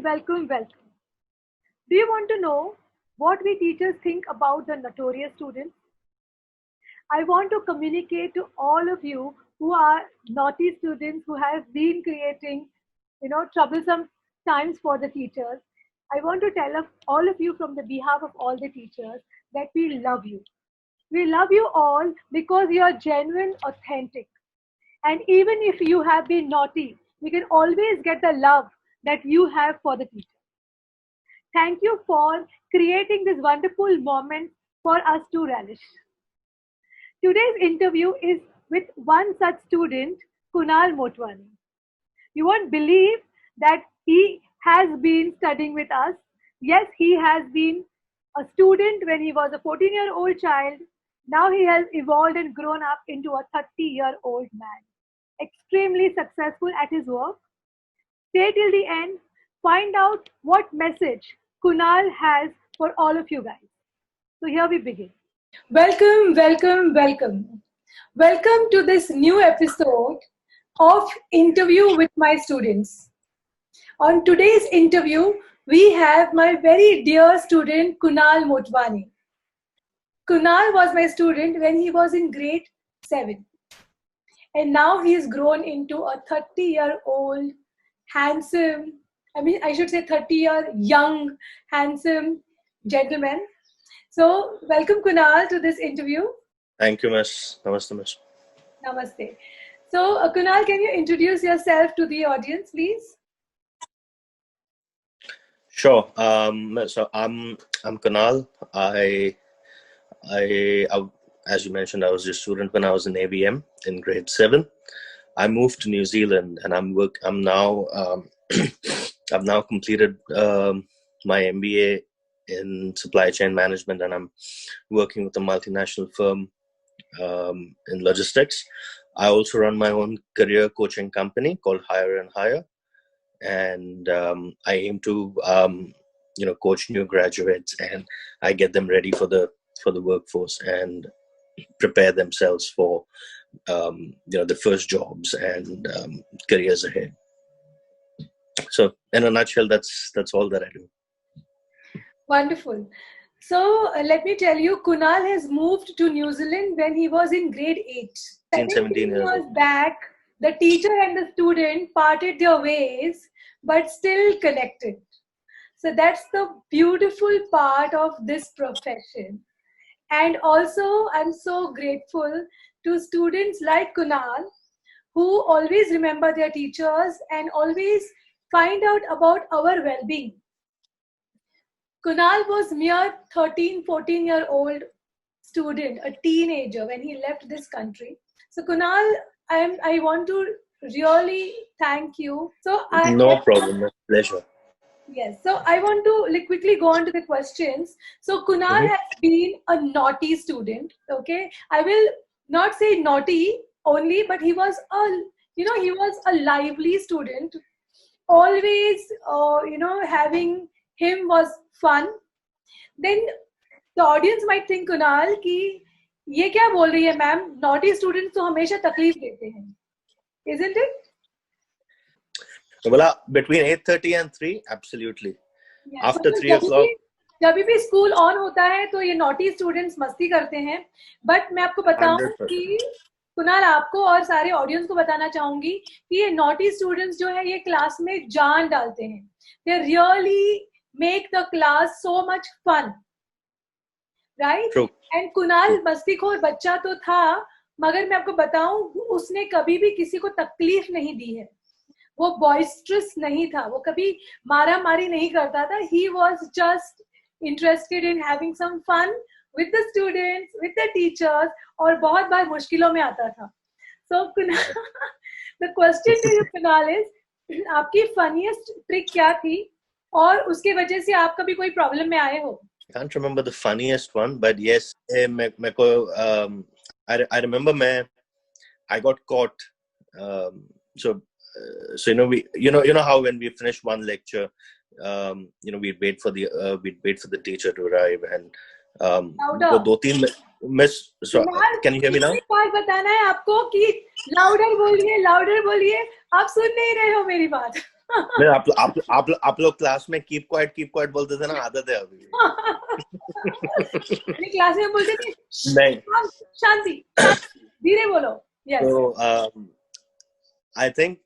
welcome. Do you want to know what we teachers think about the notorious students? I want to communicate to all of you who are naughty students who have been creating, troublesome times for the teachers. I want to tell all of you from the behalf of all the teachers that we love you. We love you all because you are genuine, authentic. And even if you have been naughty, we can always get the love that you have for the teacher. Thank you for creating this wonderful moment for us to relish. Today's interview is with one such student, Kunal Motwani. You won't believe that he has been studying with us. Yes, he has been a student when he was a 14-year-old child. Now he has evolved and grown up into a 30-year-old man, extremely successful at his work. Stay till the end, find out what message Kunal has for all of you guys. So here we begin. Welcome. Welcome to this new episode of Interview with My Students. On today's interview, we have my very dear student Kunal Motwani. Kunal was my student when he was in grade 7. And now he has grown into a 30-year-old, handsome, I should say 30-year young, handsome gentleman. So, welcome Kunal to this interview. Thank you, Miss. Namaste, Miss. Namaste. So, Kunal, can you introduce yourself to the audience, please? Sure. So I'm Kunal. I, as you mentioned, I was a student when I was in ABM in grade 7. I moved to New Zealand, and I'm now I've now completed my MBA in supply chain management, and I'm working with a multinational firm in logistics. I also run my own career coaching company called Hire and Hire, and I aim to coach new graduates, and I get them ready for the workforce and prepare themselves for the first jobs and careers ahead. So in a nutshell, that's all that I do. Wonderful. So let me tell you, Kunal has moved to New Zealand when he was in grade 8. 17 years old. Back, the teacher and the student parted their ways, but still connected. So that's the beautiful part of this profession. And also, I'm so grateful to students like Kunal, who always remember their teachers and always find out about our well-being. Kunal was mere 13, 14-year-old student, a teenager when he left this country. So Kunal, I want to really thank you. No problem, pleasure. Yes, so I want to quickly go on to the questions. So Kunal has been a naughty student, okay? I will not say naughty only, but he was a lively student. Always, having him was fun. Then the audience might think, Kunal, कि ये क्या बोल रही है ma'am? Naughty students तो हमेशा तकलीफ देते हैं, isn't it? Well, between 8:30 and 3, absolutely. Yeah, after 3 o'clock. जब भी स्कूल ऑन होता है तो ये नॉटी स्टूडेंट्स मस्ती करते हैं, बट मैं आपको बताऊं कि कुणाल, आपको और सारे ऑडियंस को बताना चाहूंगी कि ये नॉटी स्टूडेंट्स जो है ये क्लास में जान डालते हैं. They really make the class so much fun, right? And Kunal मस्तीखोर बच्चा तो था, मगर मैं आपको बताऊं उसने कभी भी किसी को तकलीफ नहीं दी है. वो बॉयस्ट्रस नहीं था, वो कभी मारा मारी नहीं करता था. He was just interested in having some fun with the students, with the teachers, और बहुत बार मुश्किलों में आता था. So Kunal, the question to you Kunal is, आपकी funniest trick क्या थी और उसके वजह से आप कभी कोई प्रॉब्लम में आए हो? I can't remember the funniest one, but yes, I remember I got caught. So how when we finish one lecture, we'd wait for the teacher to arrive, and so can you hear me now? बात बताना है आपको कि louder बोलिए, आप सुन नहीं रहे हो मेरी बात. मैं आप लोग क्लास में कीप क्वाइट बोलते थे ना, आदत है अभी। क्लास में बोलते थे नहीं, शांति, धीरे बोलो। यस, तो आई थिंक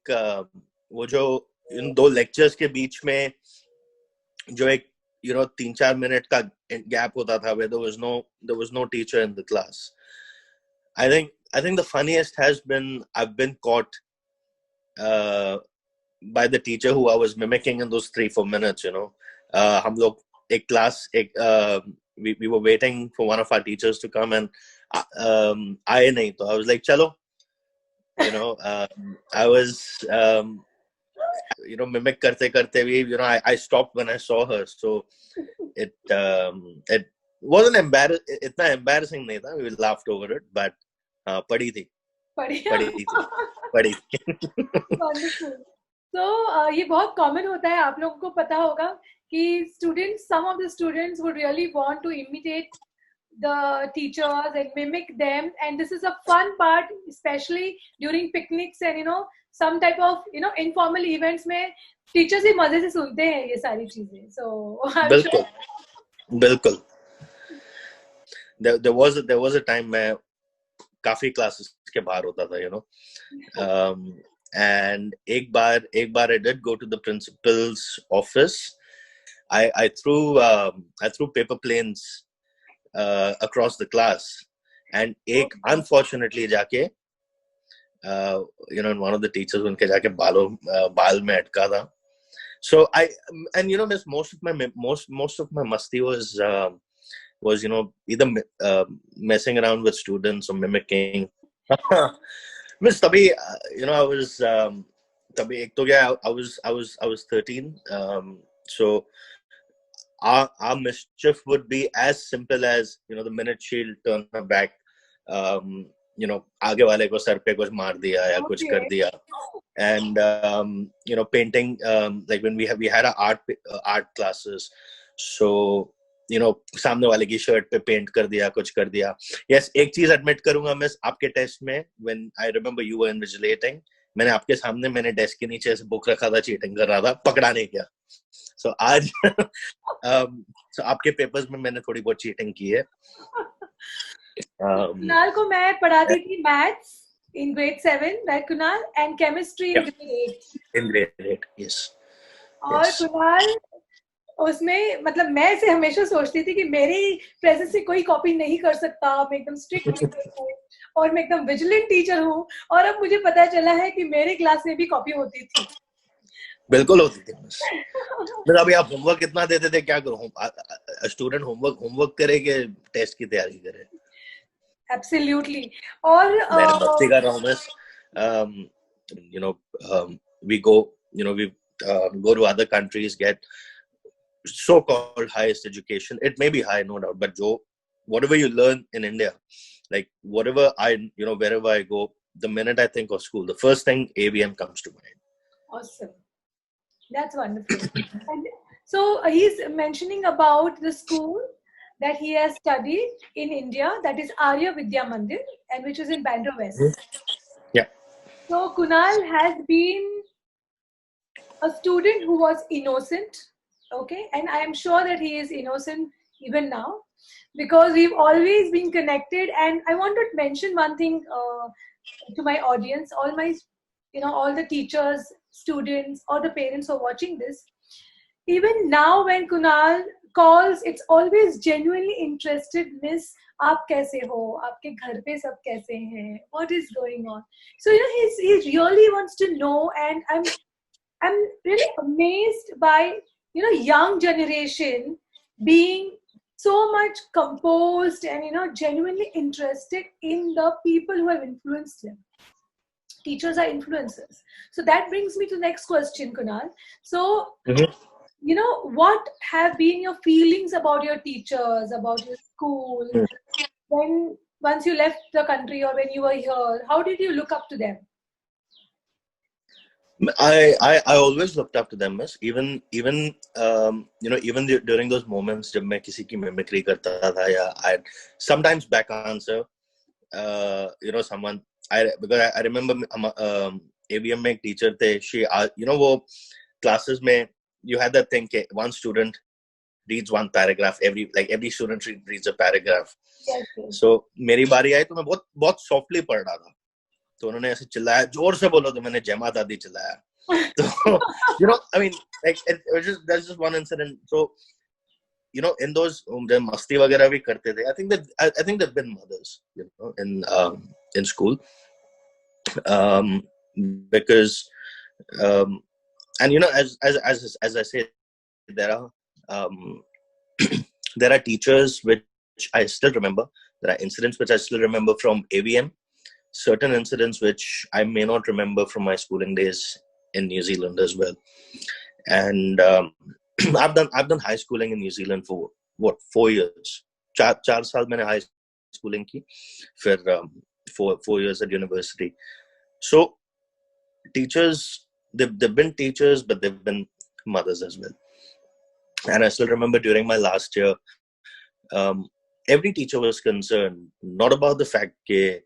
वो जो इन 2 लेक्चर्स के बीच में जो एक 3-4 मिनट का गैप होता था, where there was no teacher in the class. I think the funniest has been I've been caught by the teacher who I was mimicking in those 3-4 minutes. हम लोग एक class we were waiting for one of our teachers to come, and आए नहीं, तो I was like चलो, I was mimic karte we I stopped when I saw her, so it wasn't itna embarrassing nahi tha. We laughed over it, but padi thi. Wonderful. तो ये बहुत common होता है, आप लोगों को पता होगा कि students, some of the students would really want to imitate the teachers and mimic them, and this is a fun part, especially during picnics and some type of informal events में teachers भी मजे से सुनते हैं ये सारी चीजें. So I'm sure. बिल्कुल. There was a time मैं काफी classes के बाहर होता था, and एक बार I did go to the principal's office. I threw paper planes across the class, and एक unfortunately जाके one of the teachers उनके जाके बाल में अटका था. So most of my masti was either messing around with students or mimicking. Miss तभी I was तभी एक तो क्या, I was 13, so our mischief would be as simple as the minute she'll turn her back, आगे वाले को sir पे कुछ मार दिया या कुछ कर दिया, and painting, like when we had our art classes, so सामने वाले की शर्ट पे पेंट कर दिया, कुछ कर दिया. Yes, एक चीज एडमिट करूंगा मिस, आपके टेस्ट में when I remember you were invigilating, मैंने आपके सामने मैंने डेस्क के नीचे ऐसे बुक रखा था, चीटिंग कर रहा था, पकड़ा नहीं गया. So आज so आपके पेपर्स में मैंने थोड़ी बहुत चीटिंग की है. कुणाल को मैं पढ़ाती थी maths in grade 7, right Kunal, and chemistry in grade 8. In grade 8, yes. और कुणाल उसमें, मतलब मैं से हमेशा सोचती थी कि मेरी प्रेजेंस से कोई कॉपी नहीं कर सकता, मैं एकदम स्ट्रिक्ट टीचर हूँ और मैं एकदम विजिलेंट टीचर हूँ, और अब मुझे पता चला है कि मेरे क्लास में भी कॉपी होती थी. बिल्कुल होती थी. मतलब अभी आप होमवर्क कितना देते थे, क्या करो, स्टूडेंट होमवर्क करे कि टेस्ट की तैयारी करे. Absolutely. और मैं मस्ती कर रहा हूँ miss. We go to other countries, get so-called highest education. It may be high, no doubt, but whatever you learn in India, like whatever wherever I go, the minute I think of school, the first thing ABM comes to mind. Awesome. That's wonderful. And so he's mentioning about the school that he has studied in India, that is Arya Vidya Mandir, and which is in Bandra West. Yeah. So Kunal has been a student who was innocent, okay, and I am sure that he is innocent even now, because we've always been connected. And I want to mention one thing to my audience, all the teachers, students, or the parents who are watching this. Even now when Kunal calls, it's always genuinely interested. Miss, आप कैसे हो? आपके घर पे सब कैसे हैं? What is going on? So he really wants to know, and I'm really amazed by young generation being so much composed and genuinely interested in the people who have influenced them. Teachers are influencers. So that brings me to the next question, Kunal. So what have been your feelings about your teachers, about your school, when once you left the country or when you were here? How did you look up to them? I always looked up to them, miss. Even even during those moments जब मैं किसी की mimicry करता था, या I'd sometimes back answer someone, because I remember ABM में एक teacher थे, she वो classes mein you had that thing ke one student reads one paragraph, every student reads a paragraph. Yes, yes. So मेरी बारी आई तो मैं बहुत बहुत softly पढ़ रहा था, तो उन्होंने ऐसे चिल्लाया, जोर से बोलो, तो मैंने जय माता दी चिल्लाया. So I mean, like that's just one incident. So in those जब मस्ती वगैरह भी करते थे, I think they've been mothers, in school, because and as I say, there are there are teachers which I still remember. There are incidents which I still remember from AVM. Certain incidents which I may not remember from my schooling days in New Zealand as well. And I've done high schooling in New Zealand for what, 4 years. 4 साल मैंने high schooling की, फिर 4 years at university. So teachers, they've been teachers, but they've been mothers as well. And I still remember during my last year, every teacher was concerned not about the fact कि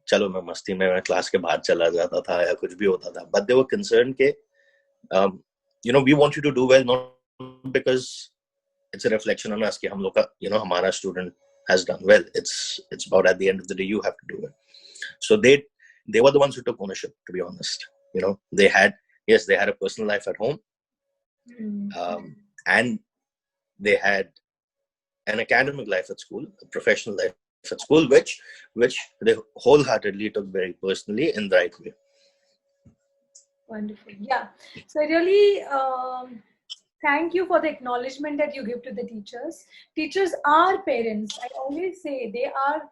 चलो मैं मस्ती में मैं class के बाहर चला जाता था या कुछ भी होता था, but they were concerned कि we want you to do well, not because it's a reflection on us कि हम लोग का हमारा student has done well. It's about at the end of the day you have to do well. So they were the ones who took ownership, to be honest. They had a personal life at home, and they had an academic life at school, a professional life at school, which they wholeheartedly took very personally in the right way. Wonderful. Yeah. So really, thank you for the acknowledgement that you give to the teachers. Teachers are parents. I always say they are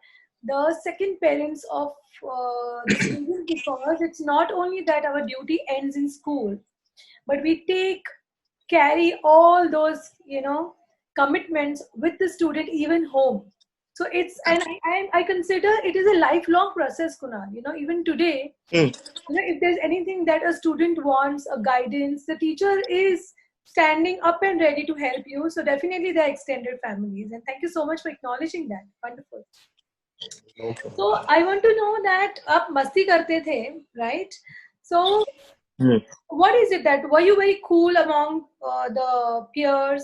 the second parents of the students, because it's not only that our duty ends in school, but we carry all those commitments with the student even home. So it's, and I consider it is a lifelong process, Kunal. Even today, if there's anything that a student wants, a guidance, the teacher is standing up and ready to help you. So definitely they're extended families. And thank you so much for acknowledging that. Wonderful. Okay. So I want to know that आप मस्ती करते थे, right? So what is it that, were you very cool among the peers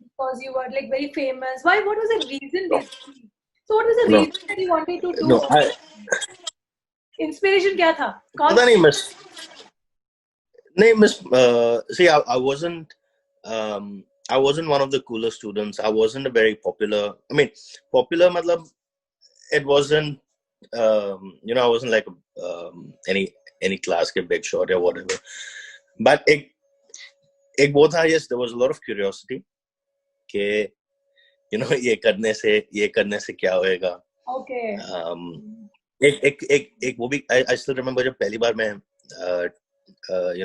because you were like very famous? Why? What was the reason basically? So what was the reason that you wanted to do? Inspiration क्या था? पता नहीं miss. See, I wasn't one of the cooler students. I wasn't a very popular. I mean, popular matlab, it wasn't. I wasn't like any class ke big shot or whatever. But ek wo tha, yes, there was a lot of curiosity. Ke ये करने से क्या होएगा? Okay. एक वो भी I still remember जब पहली बार मैं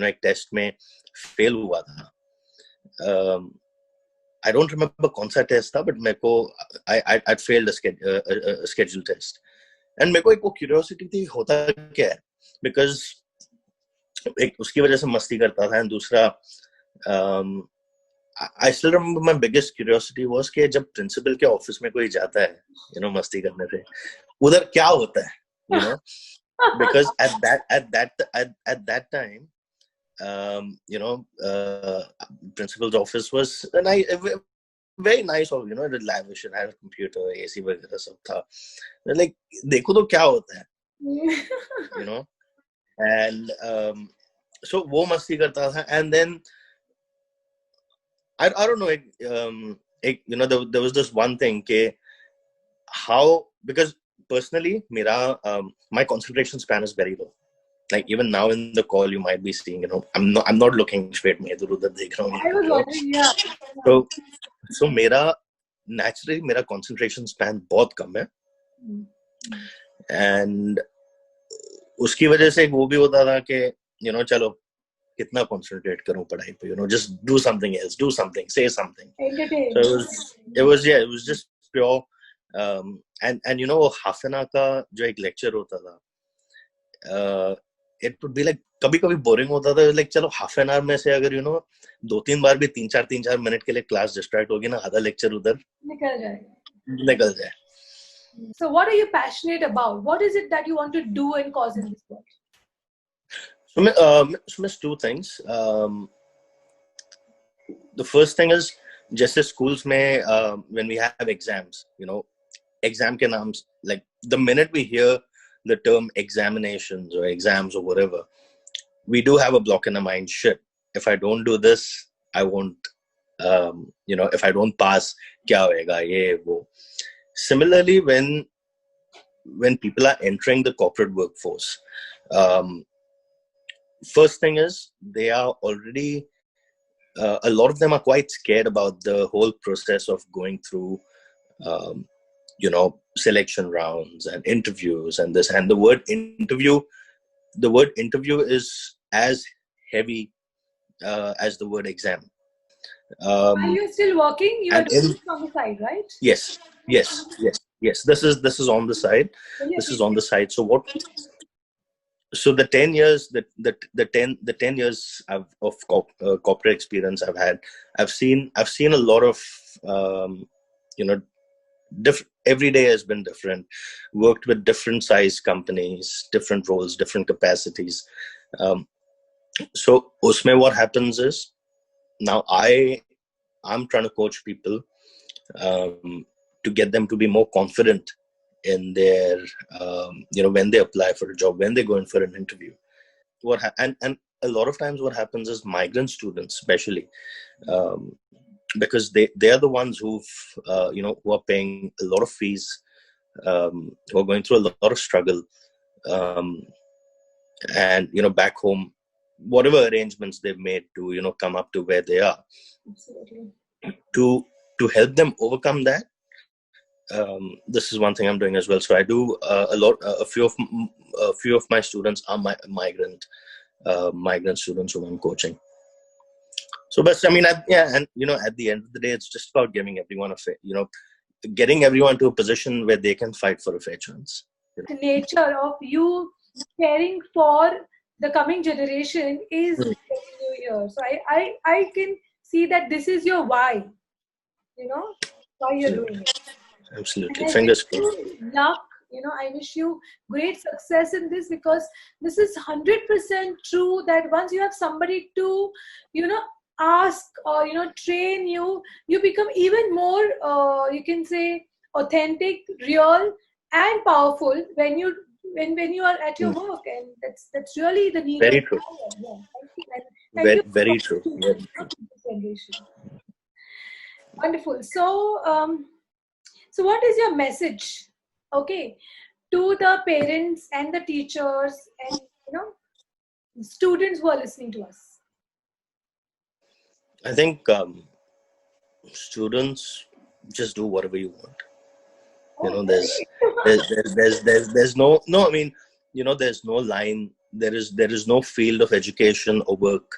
एक टेस्ट में फेल हुआ था. I don't remember कौन सा टेस्ट था, but मेरे को I'd failed a scheduled test, and मेरे को एक वो curiosity थी होता क्या है, because एक उसकी वजह से मस्ती करता था, and दूसरा I still remember my biggest curiosity was कि जब प्रिंसिपल के ऑफिस में कोई जाता है मस्ती करने से, उधर क्या होता है, because at that time principal's office was very nice, or the lavish, and had a computer, AC वगैरह सब था. Like देखो तो क्या होता है, and so वो मस्ती करता था. And then I don't know, there was this one thing ke how, because personally my concentration span is very low. Like even now in the call you might be seeing, I'm not looking straight, मैं इधर उधर देख रहा हूँ. I was wondering, yeah. So naturally मेरा concentration span बहुत कम है, and उसकी वजह से वो भी होता था कि चलो कितना concentrate करूं पढ़ाई पे, just do something else, do something, say something. Entertain. So it was just pure, and half an hour का जो एक lecture होता था, it would be like कभी-कभी boring होता था, like चलो half an hour में से अगर 2-3 बार भी 3-4 मिनट के लिए class distract होगी ना, आधा lecture उधर निकल जाए. So what are you passionate about? What is it that you want to do and cause in this world? So, two things. the first thing is, just as schools may, when we have exams, exam ke naams, like the minute we hear the term examinations or exams or whatever, we do have a block in our mind. Shit, if I don't do this, I won't, if I don't pass, kya hoega, ye, wo. Similarly, when people are entering the corporate workforce, um, first thing is they are already, a lot of them are quite scared about the whole process of going through, um, selection rounds and interviews and this. And the word interview is as heavy as the word exam. Are you still working? You are And doing it on the side, right? yes, yes. This is on the side. This is on the side. So what? So the 10 years, the 10 years of corporate experience I've seen a lot of, you know, every day has been different. Worked with different size companies, different roles, different capacities. So usme what happens is, now I'm trying to coach people, to get them to be more confident in their, when they apply for a job, when they go in for an interview. And a lot of times what happens is, migrant students especially, um, because they are the ones who are paying a lot of fees, who are going through a lot of struggle, um, and back home, whatever arrangements they've made to come up to where they are. Absolutely. To help them overcome that, this is one thing I'm doing as well. So I do a few of my students are migrant students whom I'm coaching. So, but I mean, at the end of the day, it's just about giving everyone getting everyone to a position where they can fight for a fair chance. The nature of you caring for the coming generation is getting you here. So I can see that this is your why. Why you're doing it. Absolutely. And I Fingers wish crossed. you luck. I wish you great success in this, because this is 100% true that once you have somebody to, ask or, train you, you become even more, you can say, authentic, real, and powerful when you are at your work. And that's really the need of Very true. yeah. Thank you Very for true. this generation. Wonderful. So what is your message, okay, to the parents and the teachers and students who are listening to us? I think students, just do whatever you want. There's no. I mean, there's no line. There is no field of education or work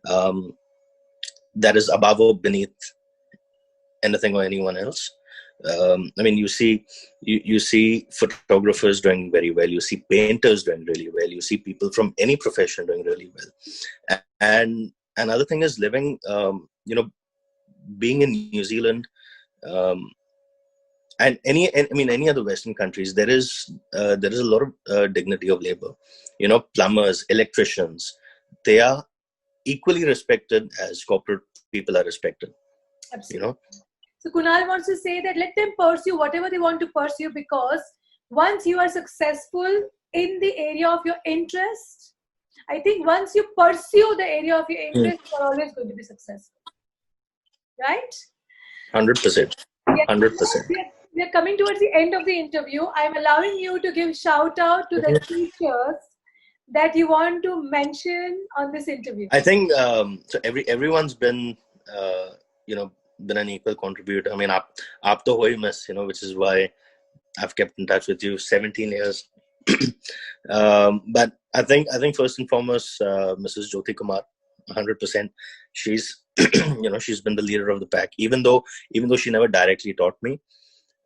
that is above or beneath anything or anyone else. I mean, you see photographers doing very well. You see painters doing really well. You see people from any profession doing really well. And another thing is living, being in New Zealand, and any other Western countries. There is a lot of dignity of labor. Plumbers, electricians, they are equally respected as corporate people are respected. Absolutely. So Kunal wants to say that let them pursue whatever they want to pursue, because once you are successful in the area of your interest, I think once you pursue the area of your interest, you are always going to be successful. Right? 100%. 100%. We are coming towards the end of the interview. I'm allowing you to give shout out to the teachers that you want to mention on this interview. I think so. Everyone's been been an equal contributor. I mean, aap to ho hi miss, which is why I've kept in touch with you 17 years. But I think first and foremost, Mrs. Jyoti Kumar, 100%. She's she's been the leader of the pack, even though she never directly taught me.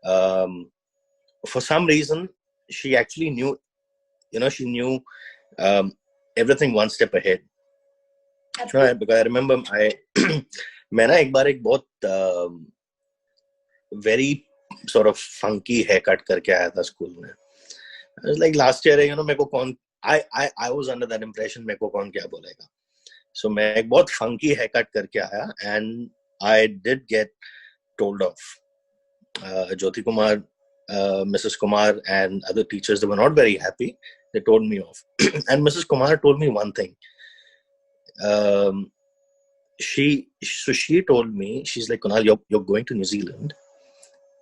For some reason, she actually knew, she knew everything one step ahead. Right? Because I remember मैं ना एक बार एक बहुत very sort of funky haircut करके आया था school में. I was like, last year, मेरे को कौन, I was under that impression, मेरे को कौन क्या बोलेगा. So मैं एक बहुत funky haircut करके आया, and I did get told off. Jyoti Kumar, Mrs. Kumar, and other teachers, they were not very happy. They told me off. And Mrs. Kumar told me one thing. She told me, she's like, Kunal, you're going to New Zealand.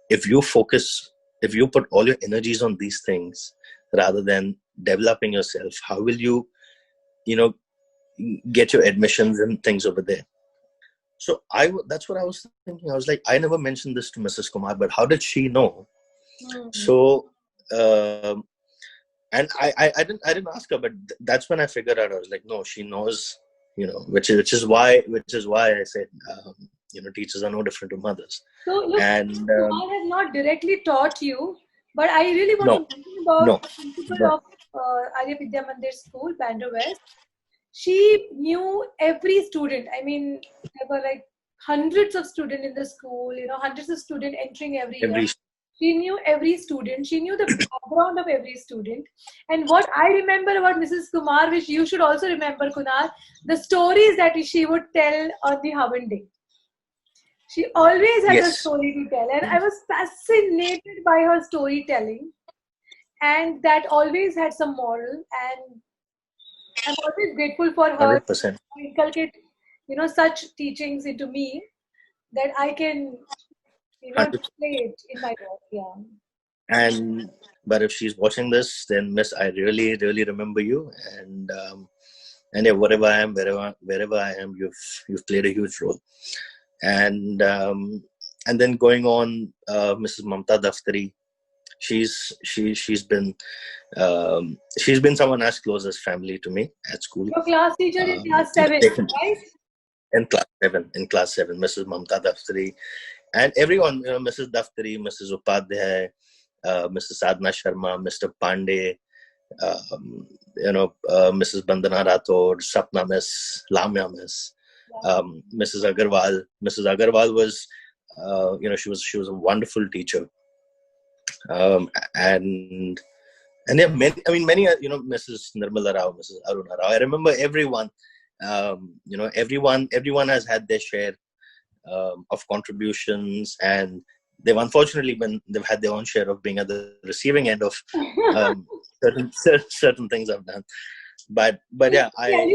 If you put all your energies on these things rather than developing yourself, how will you get your admissions and things over there? So that's what I was thinking. I was like, I never mentioned this to Mrs. Kumar, but how did she know? Mm-hmm. So, and I didn't ask her, but that's when I figured out. I was like, no, she knows, which is why I said, teachers are no different to mothers. So look, Kumar has not directly taught you, but I really want to mention about the principal of Arya Vidya Mandir School, Bandra West. She knew every student. I mean, there were like hundreds of students in the school, hundreds of students entering every year. She knew every student. She knew the background of every student. And what I remember about Mrs. Kumar, which you should also remember, Kunal, the stories that she would tell on the Havan Day. She always had a story to tell. And I was fascinated by her storytelling. And that always had some moral. And I'm always grateful for her 100%. to inculcate, such teachings into me that I can, display it in my work. Yeah. But if she's watching this, then Miss, I really, really remember you. And yeah, wherever I am, wherever I am, you've played a huge role. And then going on, Mrs. Mamta Daftari. She's been someone as close as family to me at school. Your class teacher in class 7, right? In class 7, Mrs. Mamta Daftari, and everyone, Mrs. Daftari, Mrs. Upadhyay, Mrs. Sadhna Sharma, Mr. Pandey, Mrs. Bandana Rathod, Sapna Miss, Lamya Miss, Mrs. Agarwal. Mrs. Agarwal was, she was a wonderful teacher. And yeah, many, Mrs. Nirmala Rao, Mrs. Aruna Rao. I remember everyone. Everyone has had their share of contributions, and they've had their own share of being at the receiving end of certain things I've done. But yeah, I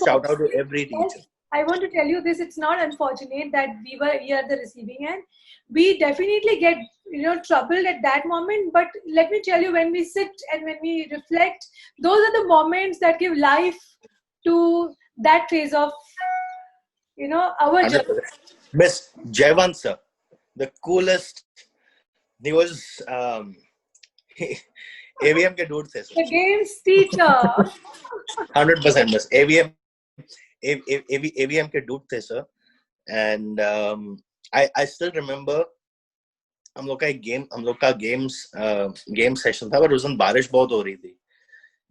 shout out to every teacher. I want to tell you this, it's not unfortunate that we were here at the receiving end. We definitely get, troubled at that moment. But let me tell you, when we sit and when we reflect, those are the moments that give life to that phase of, our journey. Miss Jaiwant sir, the coolest. He was AVM ke dude the, the games teacher. 100% Miss AVM के dude थे sir. And I still remember हम लोग का game session था, but उस दिन बारिश बहुत हो रही थी,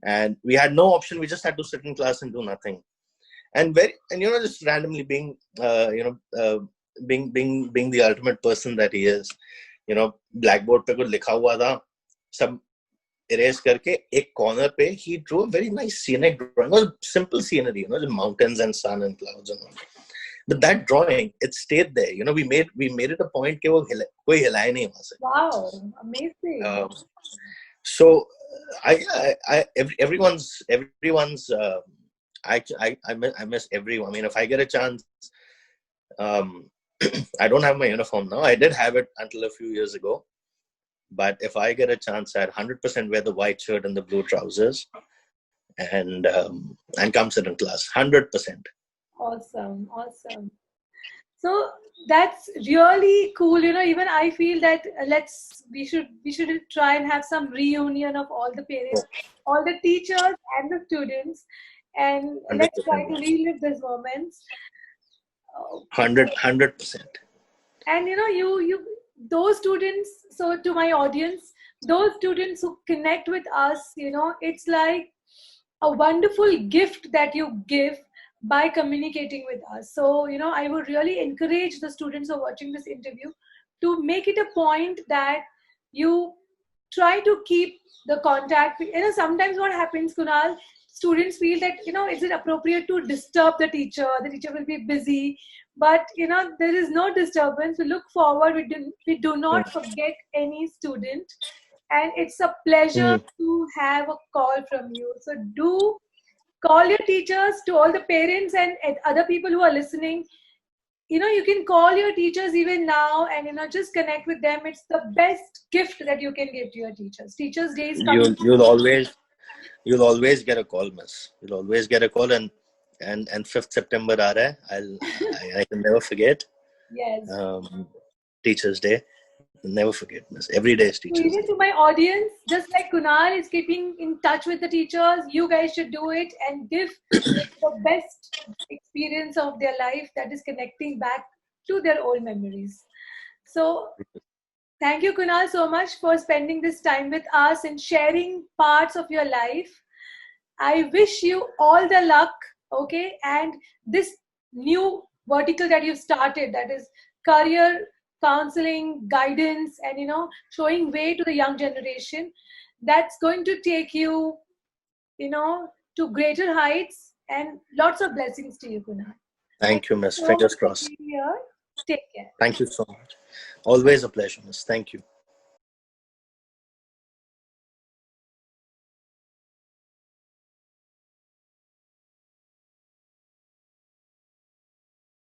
and we had no option. We just had to sit in class and do nothing, and just randomly being being the ultimate person that he is, blackboard पे कुछ लिखा हुआ था, सब erase करके एक corner पे he drew a very nice scenic drawing. It was simple scenery, the mountains and sun and clouds and all. But that drawing, it stayed there. We made it a point कि वो कोई हिलाए नहीं वहाँ से. Wow, amazing. So everyone's I miss everyone. I mean, if I get a chance, I don't have my uniform now. I did have it until a few years ago. But if I get a chance, I'd 100% wear the white shirt and the blue trousers, and come sit in class. 100%. Awesome. So that's really cool. Even I feel that we should try and have some reunion of all the parents, all the teachers and the students, and let's try to relive these moments. 100%. And you those students. So to my audience, those students who connect with us, it's like a wonderful gift that you give by communicating with us. So, I would really encourage the students who are watching this interview to make it a point that you try to keep the contact. Sometimes what happens, Kunal, students feel that, is it appropriate to disturb the teacher? The teacher will be busy, but there is no disturbance. We look forward. We do Mm. not forget any student, and it's a pleasure Mm. to have a call from you. So do call your teachers. To all the parents and other people who are listening, you can call your teachers even now, and just connect with them. It's the best gift that you can give to your teachers. Teachers Day is coming. You'll always get a call, miss. You'll always get a call, and 5th September aa raha hai. I can never forget. Yes. Teachers Day. Never forget, miss. Every day is So Teachers even Day. to my audience, just like Kunal is keeping in touch with the teachers, you guys should do it and give the best experience of their life, that is connecting back to their old memories. So thank you, Kunal, so much for spending this time with us and sharing parts of your life. I wish you all the luck, okay? And this new vertical that you've started, that is career counseling, guidance, and showing way to the young generation, that's going to take you, to greater heights, and lots of blessings to you, Kunal. Thank Thank you, you miss. so much Fingers for crossed. being here. Take care. Thank you so much. Always a pleasure, miss. Thank you.